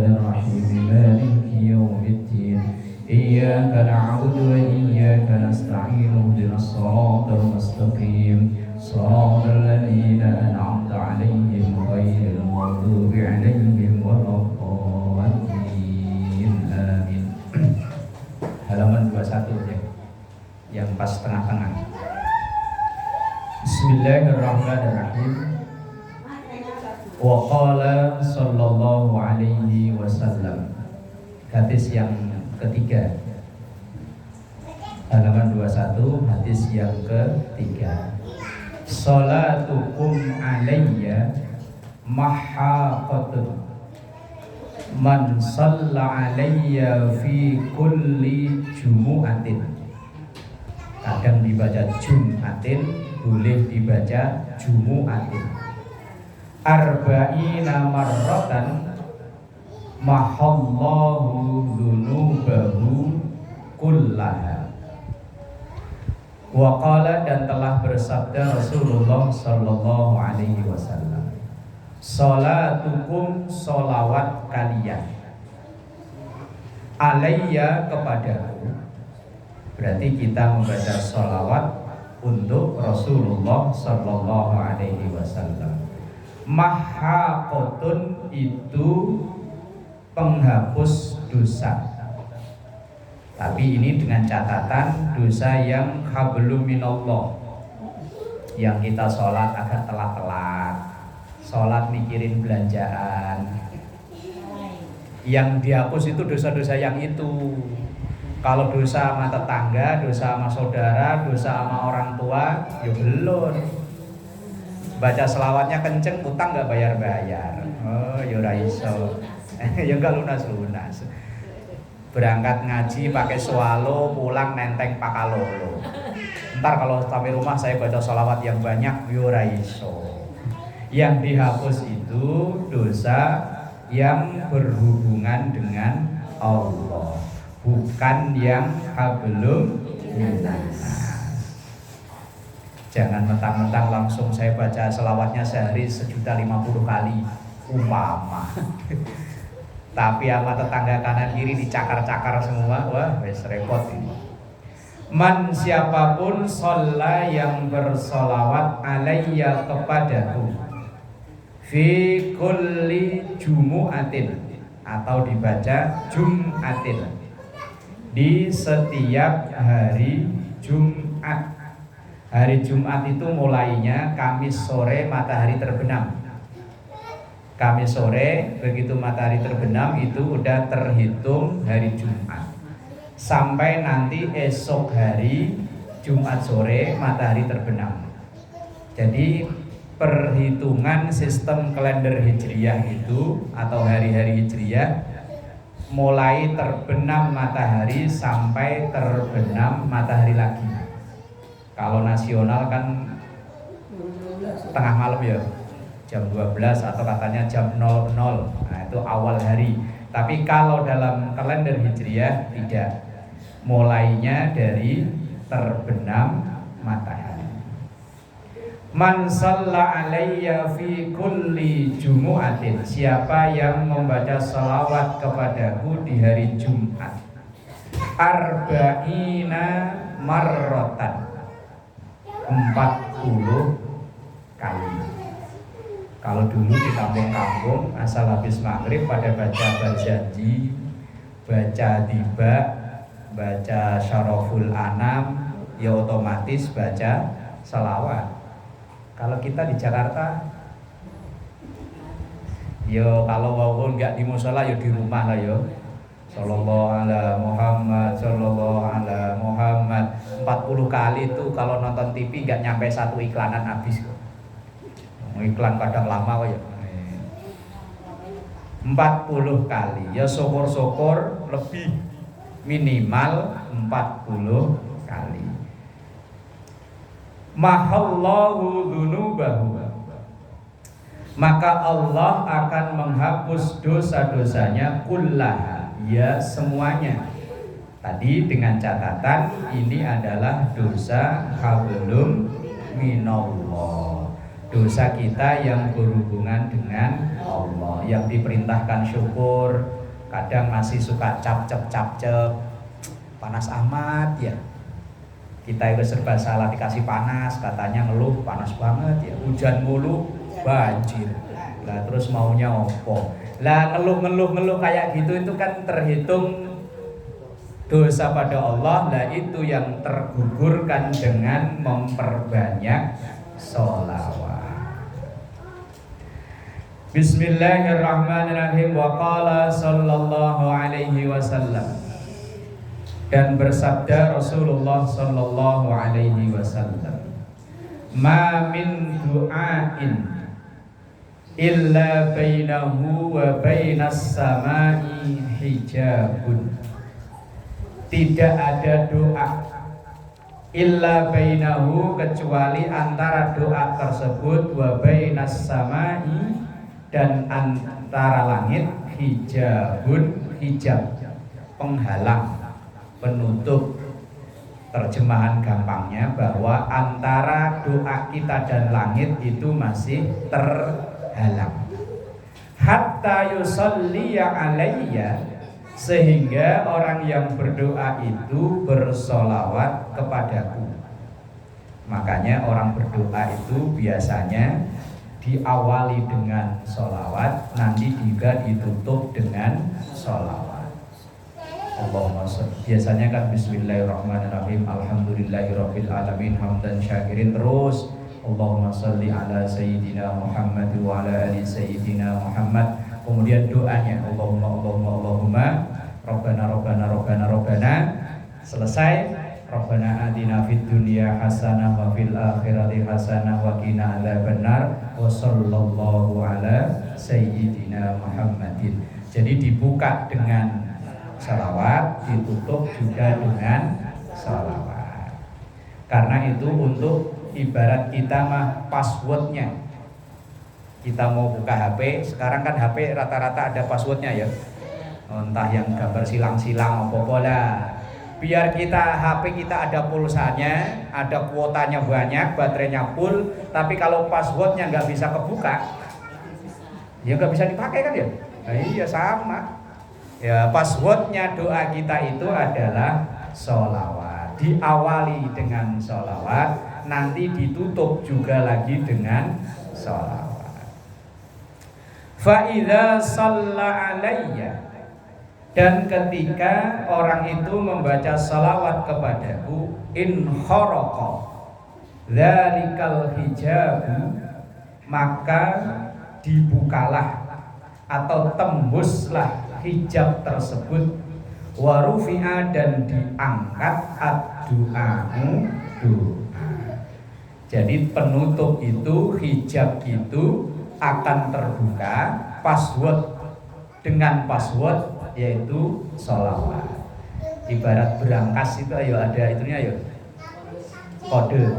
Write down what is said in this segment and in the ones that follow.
الرحمن الرحيم مالك يوم الدين إياك نعبد وإياك نستعين اهدنا الصراط المستقيم صراط الذين أنعمت عليهم غير المغضوب عليهم ولا الضالين آمين. Halaman 21 ya, yang pas tengah-tengah. Bismillahirrahmanirrahim. Wa qala sallallahu alaihi wasallam. Hadis yang ketiga, halaman 21, hadis yang ketiga. Salatukum alayya mahaqatun man shalla alayya fi kulli jumu'atin. Kadang dibaca jum'atin, boleh dibaca jumu'atin. Arba'ina marratan mahallahu dzunubahu kullaha. Wa qala, dan telah bersabda Rasulullah sallallahu alaihi wasallam, salatukum, solawat kalian, alayya, kepadaku. Berarti kita membaca solawat untuk Rasulullah sallallahu alaihi wasallam. Mahaqotun, itu penghapus dosa. Tapi ini dengan catatan dosa yang hablum minallah, yang kita sholat agak telat-telat, sholat mikirin belanjaan. Yang dihapus itu dosa-dosa yang itu. Kalau dosa sama tetangga, dosa sama saudara, dosa sama orang tua, ya belum. Baca selawatnya kenceng, utang gak bayar-bayar. Oh, ya ora iso. Ya gak lunas-lunas. Berangkat ngaji pakai swalo, pulang nenteng pakalolo. Ntar kalau sampai rumah saya baca selawat yang banyak, ya ora iso. Yang dihapus itu dosa yang berhubungan dengan Allah, bukan yang hablum minannas. Jangan mentang-mentang langsung saya baca selawatnya sehari 1.050.000 kali umpama. Tapi sama tetangga kanan kiri dicakar-cakar semua, wah wes repot ini. Man, siapapun sholla, yang bersolawat alayya kepadaku, fi kulli jumu'atin, atau dibaca jum'atin, di setiap hari Jumat. Hari Jumat itu mulainya Kamis sore matahari terbenam. Kamis sore begitu matahari terbenam itu udah terhitung hari Jumat. Sampai nanti esok hari Jumat sore matahari terbenam. Jadi perhitungan sistem kalender Hijriyah itu atau hari-hari Hijriyah mulai terbenam matahari sampai terbenam matahari lagi. Kalau nasional kan tengah malam ya, jam 12 atau katanya jam 00. Nah, itu awal hari. Tapi kalau dalam kalender Hijriyah tidak. Mulainya dari terbenam matahari. Man shalla alayya fi kulli jumu'atin, siapa yang membaca salawat kepadaku di hari Jumat, arba'ina marrotan, 40 kali. Kalau dulu di kampung-kampung asal habis maghrib pada baca berjanji, baca tiba, baca syaraful anam, ya otomatis baca salawat. Kalau kita di Jakarta, yo kalau walaupun nggak di musola, yo di rumah lah yo. Sallallahu ala Muhammad, sallallahu ala Muhammad. 40 kali itu kalau nonton TV nggak nyampe satu iklanan habis kok. Iklan kadang lama kok ya. 40 kali, ya syukur-syukur lebih, minimal 40 kali. Mahallahu dzunubahu, maka Allah akan menghapus dosa-dosanya kullaha, ya semuanya. Tadi dengan catatan ini adalah dosa hablum minallah, dosa kita yang berhubungan dengan Allah. Allah. Yang diperintahkan syukur, kadang masih suka cap-cep, panas amat ya. Kita itu serba salah, dikasih panas, katanya ngeluh panas banget ya. Hujan mulu, banjir. Lah terus maunya opo? Lah ngeluh kayak gitu itu kan terhitung dosa pada Allah. Lah itu yang tergugurkan dengan memperbanyak sholawat. Bismillahirrahmanirrahim. Wa qala sallallahu alaihi wasallam, dan bersabda Rasulullah sallallahu alaihi wasallam, ma min du'ain illa bainahu wa bainas samai hijabun. Tidak ada doa illa bainahu, kecuali antara doa tersebut, wa bainas samai, dan antara langit, hijabun, hijab, penghalang, penutup. Terjemahan gampangnya bahwa antara doa kita dan langit itu masih terhalang. Hatta yusalliya alayya, sehingga orang yang berdoa itu bersolawat kepadaku. Makanya orang berdoa itu biasanya diawali dengan solawat, nanti juga ditutup dengan solawat. Allahumma sholli, biasanya kan bismillahirrahmanirrahim, alhamdulillahirabbil alamin, hamdan syakirin, terus Allahumma sholli ala sayyidina Muhammad wa ala ali sayyidina Muhammad. Kemudian doanya Allahumma Rabbana, selesai Rabbana atina fid dunya hasanah wa fil akhirati hasanah wa qina adzabannar wa sallallahu ala sayyidina Muhammadin. Jadi dibuka dengan salawat, ditutup juga dengan salawat. Karena itu untuk ibarat kita mah passwordnya. Kita mau buka HP, sekarang kan HP rata-rata ada passwordnya ya. Entah yang gambar silang-silang apa-apa lah. Biar kita HP kita ada pulsanya, ada kuotanya banyak, baterainya full, tapi kalau passwordnya nggak bisa kebuka, ya nggak bisa dipakai kan ya. Nah, iya sama. Ya, passwordnya doa kita itu adalah sholawat. Diawali dengan sholawat, nanti ditutup juga lagi dengan sholawat. Fa idza shalla alayya, dan ketika orang itu membaca sholawat kepadaku, in kharaqa dzalikal hijabu, maka dibukalah atau tembuslah hijab tersebut, warufi'a, dan diangkat ad-du'amu, doa. Jadi penutup itu, hijab itu akan terbuka dengan password yaitu sholawat. Ibarat berangkas itu ayo ada itunya ayo, kode.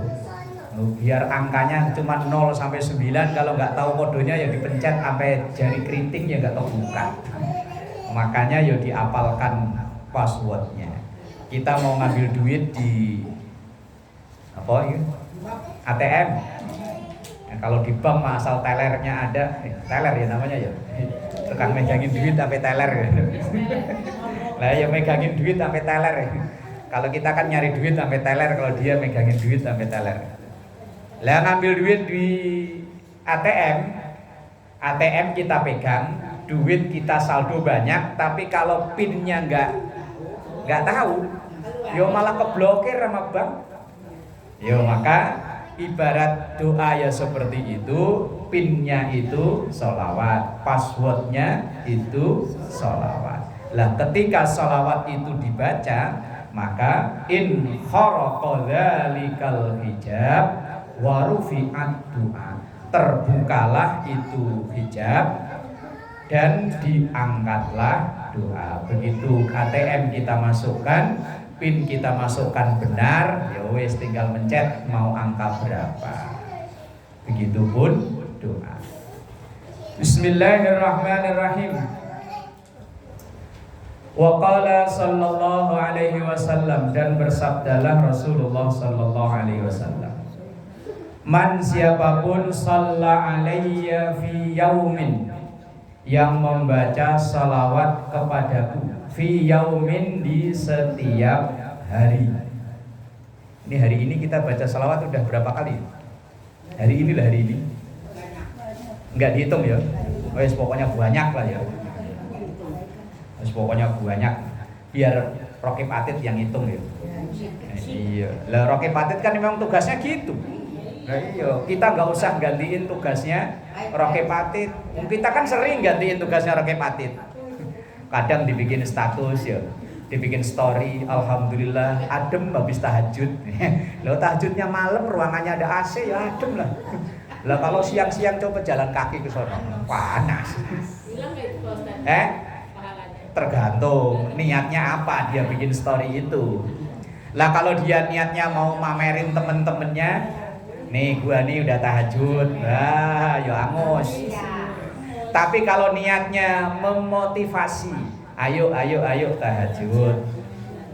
Biar angkanya cuma 0 sampai 9, kalau nggak tahu kodenya ya dipencet sampai jari keriting ya nggak tahu buka. Makanya ya diapalkan passwordnya. Kita mau ngambil duit di apa ya? ATM. Nah, kalau di bank asal telernya ada, teler ya namanya ya. Tukang megangin duit sampai teler. Lah ya megangin duit sampai teler. Kalau kita kan nyari duit sampai teler, kalau dia megangin duit sampai teler. Lah ngambil duit di ATM kita pegang, duit kita saldo banyak, tapi kalau pinnya nggak tahu, yo malah keblokir sama bank. Yo maka ibarat doa ya seperti itu, pinnya itu sholawat, passwordnya itu sholawat. Lah ketika sholawat itu dibaca, maka in kharaqa dzalikal hijab wa rufi'at du'a, terbukalah itu hijab dan diangkatlah doa. Begitu ATM kita masukkan, PIN kita masukkan benar, ya wes tinggal mencet mau angka berapa. Begitupun doa. Bismillahirrahmanirrahim. Wa qala sallallahu alaihi wasallam, dan bersabdalah Rasulullah sallallahu alaihi wasallam, man siapapun shalla alayya fi yaumin, yang membaca salawat kepadaku fi yaumin, di setiap hari. Ini hari ini kita baca salawat udah berapa kali? Hari ini lah, hari ini. Enggak dihitung ya. Wes pokoknya banyak lah ya. Wes pokoknya banyak. Biar Rokib Atid yang hitung ya. Iya. Lah Rokib Atid kan memang tugasnya gitu. Nah iya, kita nggak usah gantiin tugasnya Rokib Atid. Kita kan sering gantiin tugasnya Rokib Atid. Kadang dibikin status ya, dibikin story, alhamdulillah adem habis tahajud. Lo tahajudnya malam, ruangannya ada AC ya adem lah. Lah kalau siang-siang coba jalan kaki ke sono, panas. Tergantung niatnya apa dia bikin story itu. Lah kalau dia niatnya mau mamerin temen-temennya, nih gua nih udah tahajud, lah ya angus. Tapi kalau niatnya memotivasi, ayo tahajud,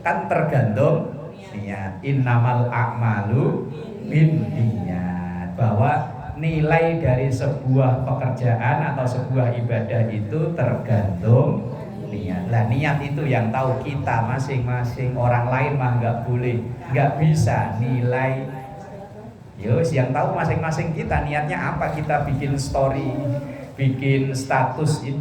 kan tergantung niat. Innamal a'malu binniyat, bahwa nilai dari sebuah pekerjaan atau sebuah ibadah itu tergantung niat. Lah niat itu yang tahu kita masing-masing, orang lain mah nggak boleh, nggak bisa nilai. Yus, yang tahu masing-masing kita niatnya apa, kita bikin story, bikin status itu.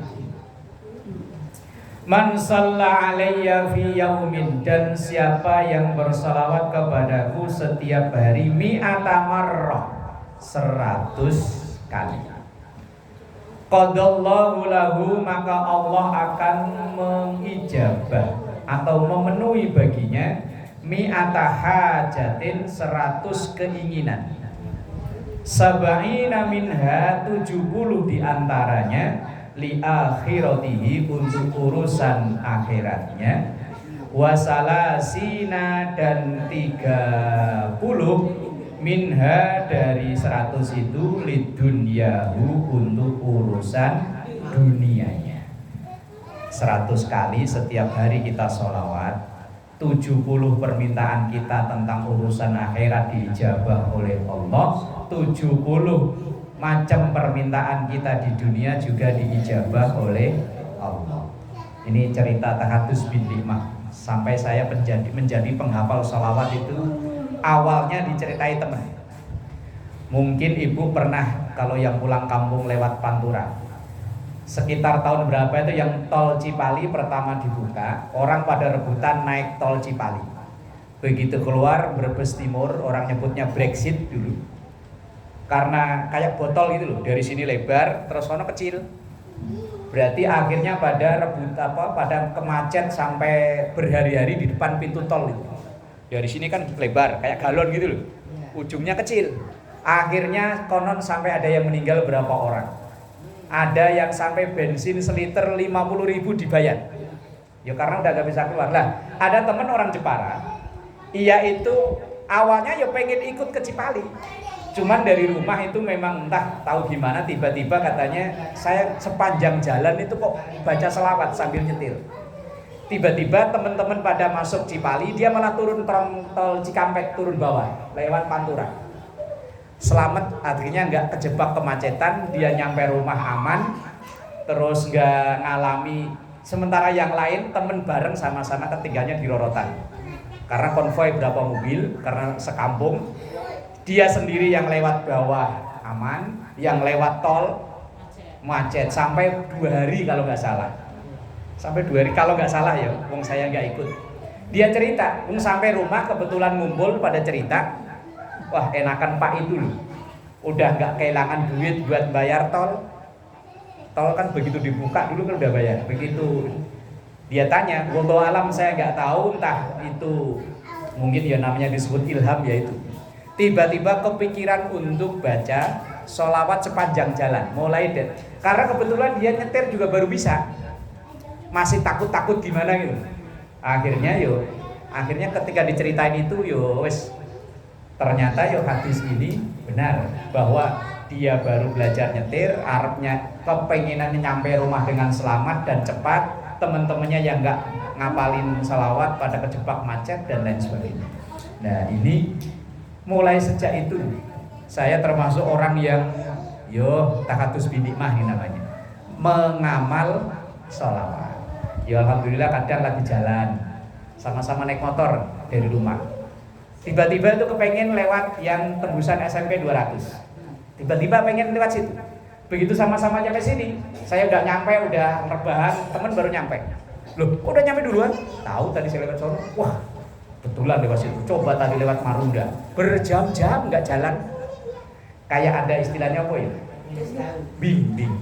Man shalla alayya fi yaumin, dan siapa yang bersalawat kepadaku setiap hari mi'ata marrah, 100 kali. Qadallahu lahu, maka Allah akan mengijabah atau memenuhi baginya mi'ata hajatin, 100 keinginan. Sab'ina minha, 70 diantaranya li akhiratihi, untuk urusan akhiratnya. Wasalasina, dan 30 minha dari 100 itu lidunyahu, untuk urusan dunianya. 100 kali setiap hari kita sholawat, 70 permintaan kita tentang urusan akhirat diijabah oleh Allah, 70 macam permintaan kita di dunia juga diijabah oleh Allah. Ini cerita Tahadus bin Nikmah. Sampai saya menjadi penghafal sholawat itu awalnya diceritai teman. Mungkin ibu pernah kalau yang pulang kampung lewat Pantura, sekitar tahun berapa itu yang tol Cipali pertama dibuka, orang pada rebutan naik tol Cipali. Begitu keluar Brebes Timur, orang nyebutnya Brexit dulu, karena kayak botol gitu loh, dari sini lebar terus sono kecil. Berarti akhirnya pada pada kemacet sampai berhari-hari di depan pintu tol itu. Dari sini kan lebar kayak galon gitu loh, ujungnya kecil. Akhirnya konon sampai ada yang meninggal berapa orang. Ada yang sampai bensin seliter 50.000 dibayar. Ya karena udah gak bisa keluar. Lah, ada temen orang Jepara, ia itu awalnya ya pengen ikut ke Cipali. Cuman dari rumah itu memang entah tahu gimana, tiba-tiba katanya saya sepanjang jalan itu kok baca selawat sambil nyetir. Tiba-tiba teman-teman pada masuk Cipali, dia malah turun tol Cikampek, turun bawah lewat Pantura. Selamat, akhirnya nggak kejebak kemacetan, dia nyampe rumah aman, terus nggak ngalami. Sementara yang lain temen bareng sama-sama ketiganya di rorotan karena konvoy berapa mobil, karena sekampung. Dia sendiri yang lewat bawah aman, yang lewat tol macet sampai 2 hari kalau nggak salah. Sampai 2 hari kalau nggak salah ya, wong saya nggak ikut. Dia cerita, sampai rumah kebetulan ngumpul pada cerita, wah enakan Pak itu loh, udah nggak kehilangan duit buat bayar tol. Tol kan begitu dibuka dulu kan udah bayar. Begitu dia tanya, wallahu alam saya nggak tahu, entah itu mungkin ya namanya disebut ilham ya itu. Tiba-tiba kepikiran untuk baca sholawat sepanjang jalan, mulai dari karena kebetulan dia nyetir juga baru bisa, masih takut-takut gimana gitu. Akhirnya ketika diceritain itu wes ternyata hadis ini benar, bahwa dia baru belajar nyetir, arepnya kepenginannya nyampe rumah dengan selamat dan cepat, teman-temannya yang nggak ngapalin sholawat pada kejebak macet dan lain sebagainya. Nah ini mulai sejak itu saya termasuk orang yang Tahadus bin Nikmah ini namanya. mengamal sholawat. Ya alhamdulillah kadang lagi jalan sama-sama naik motor dari rumah, tiba-tiba itu kepengen lewat yang tembusan SMP 200, tiba-tiba pengen lewat situ. Begitu sama-sama nyampe sini, saya udah nyampe, udah rebahan, temen baru nyampe. Loh, kok udah nyampe duluan? Tahu tadi saya lewat sono. Wah, betulan lewat situ. Coba tadi lewat Marunda, berjam-jam nggak jalan. Kayak ada istilahnya apa ya? Bimbing.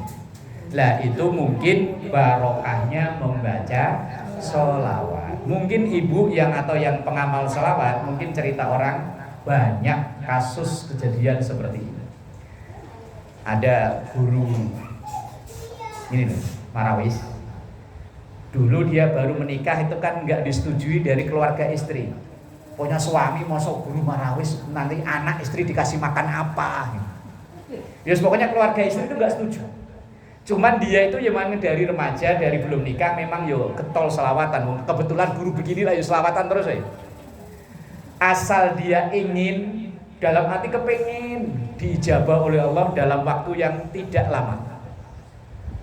Lah itu mungkin barokahnya membaca sholawat. Mungkin ibu yang atau yang pengamal sholawat, mungkin cerita orang banyak kasus kejadian seperti ini. Ada guru ini loh, Marawis. Dulu dia baru menikah, itu kan nggak disetujui dari keluarga istri. Punya suami mosok guru Marawis, nanti anak istri dikasih makan apa? Ya pokoknya keluarga istri itu nggak setuju. Cuman dia itu yang dari remaja, dari belum nikah memang yo ketol selawatan. Kebetulan guru beginilah yo selawatan terus ya. Asal dia ingin, dalam hati kepengen diijabah oleh Allah dalam waktu yang tidak lama.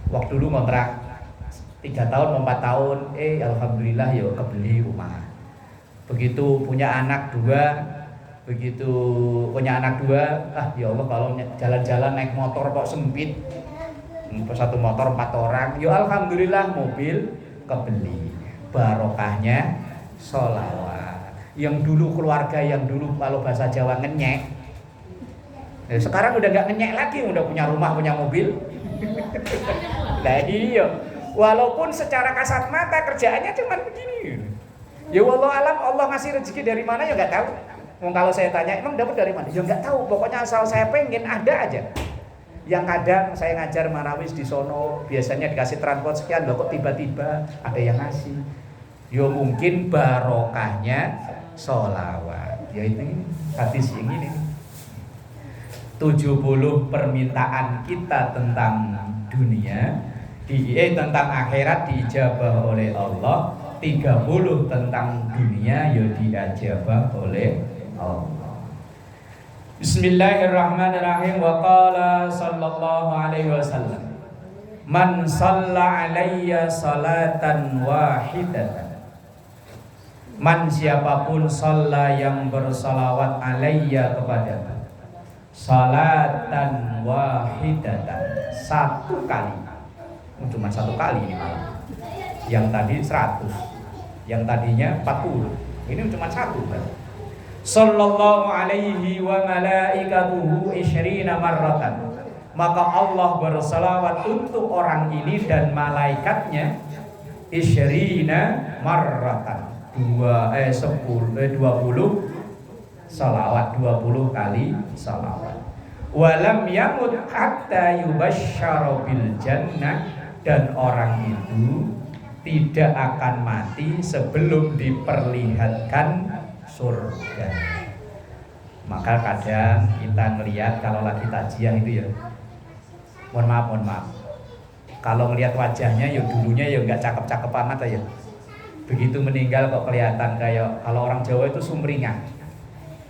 Waktu dulu kontrak 3 tahun, 4 tahun, alhamdulillah yo kebeli rumah. Begitu punya anak 2, ya Allah kalau jalan-jalan naik motor kok sempit, satu motor 4 orang, ya alhamdulillah mobil kebeli. Barokahnya sholawat. Yang dulu keluarga yang dulu kalau bahasa Jawa ngenyek, sekarang udah nggak ngenyek lagi, udah punya rumah, punya mobil. Nah iya, walaupun secara kasat mata kerjaannya cuma begini. Ya wallahu alam, Allah ngasih rezeki dari mana ya nggak tahu. Kalau saya tanya emang dapat dari mana? Ya nggak tahu. Pokoknya asal saya pengen ada aja. Yang kadang saya ngajar Marawis di sono, biasanya dikasih transport sekian, loh kok tiba-tiba ada yang ngasih. Ya mungkin barokahnya sholawat. Ya ini hadis yang ini. 70 permintaan kita tentang dunia, tentang akhirat diijabah oleh Allah. 30 tentang dunia ya diijabah oleh Allah. Bismillahirrahmanirrahim. Wa qala sallallahu alaihi wasallam, man shalla alayya salatan wahidatan. Man siapapun shalla yang bersalawat alayya kepadaku, salatan wahidatan, satu kali. Cuma satu kali ini malam. Yang tadi 100, yang tadinya 40. Ini cuma satu kan. Sallallahu alaihi wa malaikatuhu isyrina marratan. Maka Allah bersalawat untuk orang ini dan malaikatnya isyrina marratan. 20 salawat, 20 kali salawat. Walam yamut hatta yubasysyara bil jannah, dan orang itu tidak akan mati sebelum diperlihatkan surga. Maka kadang kita ngelihat kalau lagi takjiah itu ya, mohon maaf, kalau ngelihat wajahnya ya dulunya ya nggak cakep-cakep amat aja. Begitu meninggal kok kelihatan kayak, kalau orang Jawa itu sumringah.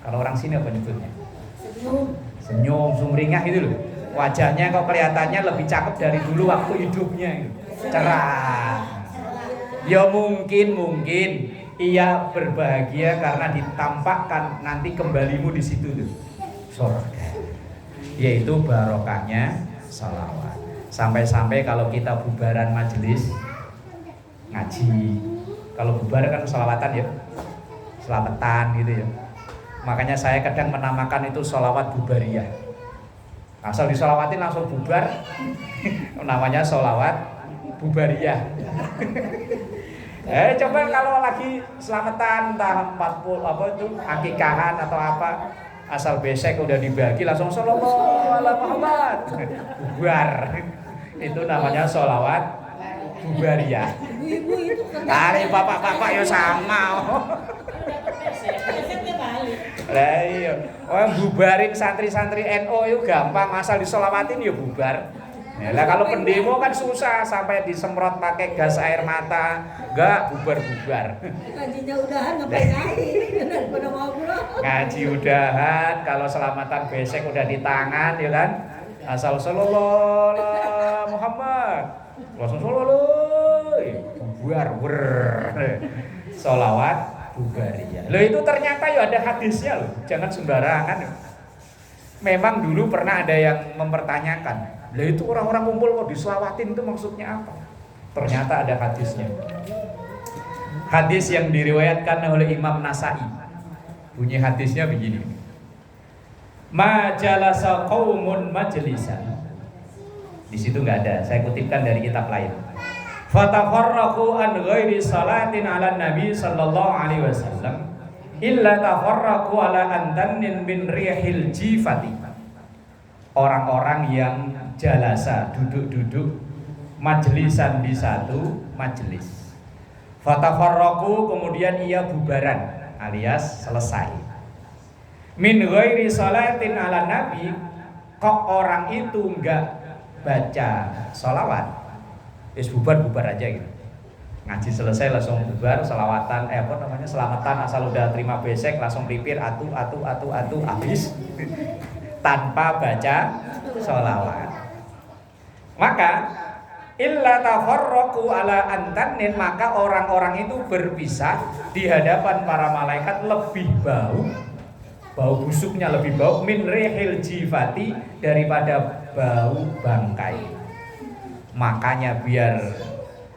Kalau orang sini apa nyebutnya? Senyum, sumringah gitu loh. Wajahnya kok kelihatannya lebih cakep dari dulu waktu hidupnya gitu. Cerah. Ya mungkin ia berbahagia karena ditampakkan nanti kembalimu di situ tuh, surga. Yaitu barokahnya sholawat. Sampai-sampai kalau kita bubaran majelis ngaji, kalau bubar kan sholawatan ya, selamatan gitu ya. Makanya saya kadang menamakan itu sholawat bubariyah. Asal disolawatin langsung bubar, namanya sholawat bubariyah. Coba kalau lagi selamatan entah 40 apa itu akikahan atau apa, asal besek udah dibagi langsung sallallahu ala Muhammad, bubar. Itu namanya sholawat bubariyah. Kali bapak-bapak ya sama. Lah iya, bubarin santri-santri NU itu gampang, asal disolawatin ya bubar. Lah kalau pendemo kan susah, sampai disemprot pakai gas air mata, enggak bubar-bubar. Ngajinya udahan ngapain lagi? Daripada ngobrol. Ngaji udahan, kalau selamatan besek udah di tangan ya kan. Asal sallallahu Muhammad. Langsung sholawat. Bubar wer. Sholawat bubariyah. Loh itu ternyata ya ada hadisnya loh. Jangan sembarangan. Memang dulu pernah ada yang mempertanyakan, lah itu orang-orang kumpul kok diselawatin itu maksudnya apa? Ternyata ada hadisnya. Hadis yang diriwayatkan oleh Imam Nasai. Bunyi hadisnya begini. Ma jalasa qaumun majlisan. Di situ enggak ada, saya kutipkan dari kitab lain. Fatafarraqu an ghairi salatin ala Nabi sallallahu alaihi wasallam illa tafarraqu ala antanin min rihil jifati. Orang-orang yang jalasa duduk-duduk majlisan di satu majelis. Fatafarraqu kemudian ia bubaran alias selesai. Min ghairi salatin ala Nabi, kok orang itu enggak baca sholawat, wis bubar aja gitu. Ngaji selesai langsung bubar, selawatan selamatan asal udah terima besek langsung pripir atu habis tanpa baca sholawat. Maka illa tafarraqu ala antanin, maka orang-orang itu berpisah di hadapan para malaikat lebih bau busuknya lebih bau min rihil jifati daripada bau bangkai. Makanya biar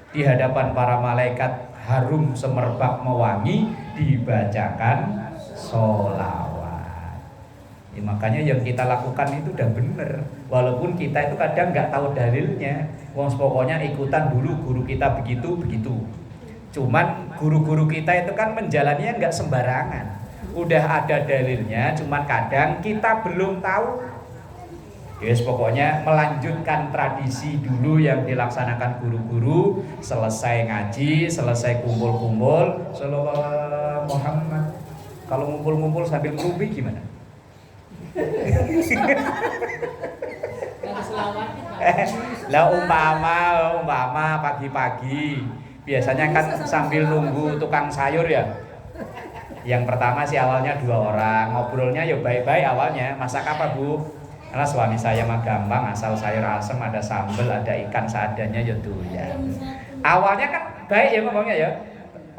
di hadapan para malaikat harum semerbak mewangi, dibacakan sholawat. Ya, makanya yang kita lakukan itu udah bener. Walaupun kita itu kadang nggak tahu dalilnya. Wong pokoknya ikutan dulu guru kita begitu. Cuman guru-guru kita itu kan menjalaninya nggak sembarangan. Udah ada dalilnya, cuman kadang kita belum tahu. Yes, pokoknya melanjutkan tradisi dulu yang dilaksanakan guru-guru. Selesai ngaji, selesai kumpul-kumpul, Sallallahu Muhammad. Kalau ngumpul-ngumpul sambil ngerumpi gimana? Lah umpama pagi-pagi biasanya kan sambil nunggu tukang sayur ya. Yang pertama sih awalnya 2 orang, ngobrolnya ya baik-baik awalnya. Masak apa Bu? Karena suami saya mah gampang, asal sayur asem, ada sambal, ada ikan seadanya ya doyan. Awalnya kan baik ya ngomongnya ya.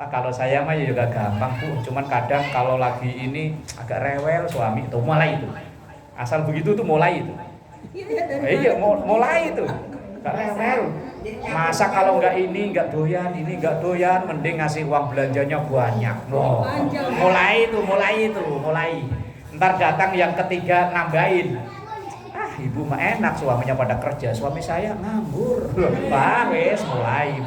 Kalau saya mah ya juga gampang Bu, cuman kadang kalau lagi ini agak rewel suami itu mulai itu. Asal begitu tuh mulai itu. Iya mulai itu. Gak rewel. Masa kalau nggak ini nggak doyan, ini nggak doyan, mending ngasih uang belanjanya banyak. Loh, mulai. Ntar datang yang ketiga nambahin. Ibu mah enak, suaminya pada kerja, suami saya nganggur. Wah, wes mulai.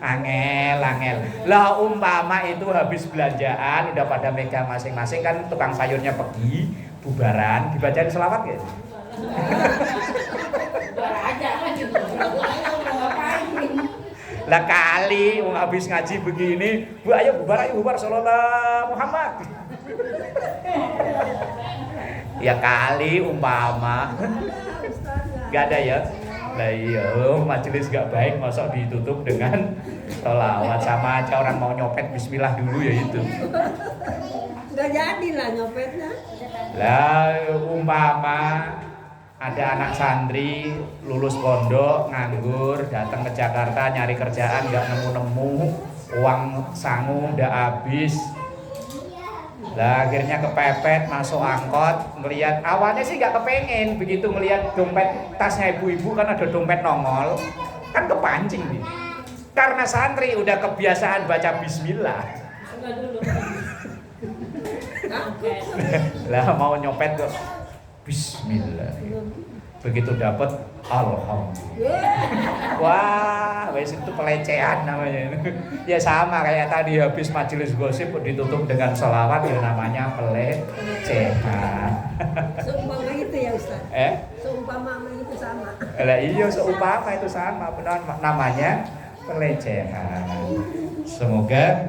Angel. Lah umpama itu habis belanjaan udah pada megang masing-masing kan tukang sayurnya pergi, bubaran, dibacain selawat ya. Lah kali habis ngaji begini, Bu ayo bubar Sallallahu Muhammad. Ya kali umpama gak ada ya. Lah iya, majelis gak baik masa ditutup dengan sholawat. Sama aja orang mau nyopet bismillah dulu ya itu. Gak jadi lah nyopetnya. Lah umpama ada anak santri lulus pondok nganggur datang ke Jakarta nyari kerjaan nggak nemu uang sangu udah habis. Lah akhirnya kepepet masuk angkot, ngelihat awalnya sih nggak kepengen, begitu ngelihat dompet tasnya ibu-ibu kan ada dompet nongol, kan kepancing nih. Karena santri udah kebiasaan baca bismillah. Lah mau nyopet kok bismillah. Begitu dapat alhamdulillah. Wah, wes itu pelecehan namanya. Ya sama kayak tadi habis majelis gosip ditutup dengan sholawat ya namanya pelecehan. Seumpama itu ya Ustaz. Seumpama itu sama. Lah iya seumpama itu sama, benar namanya pelecehan. Semoga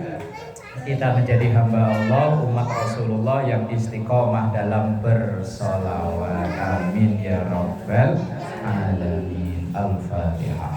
kita menjadi hamba Allah, umat Rasulullah yang istiqomah dalam bersolawat. Amin ya rabbal alamin. Al-Fatihah.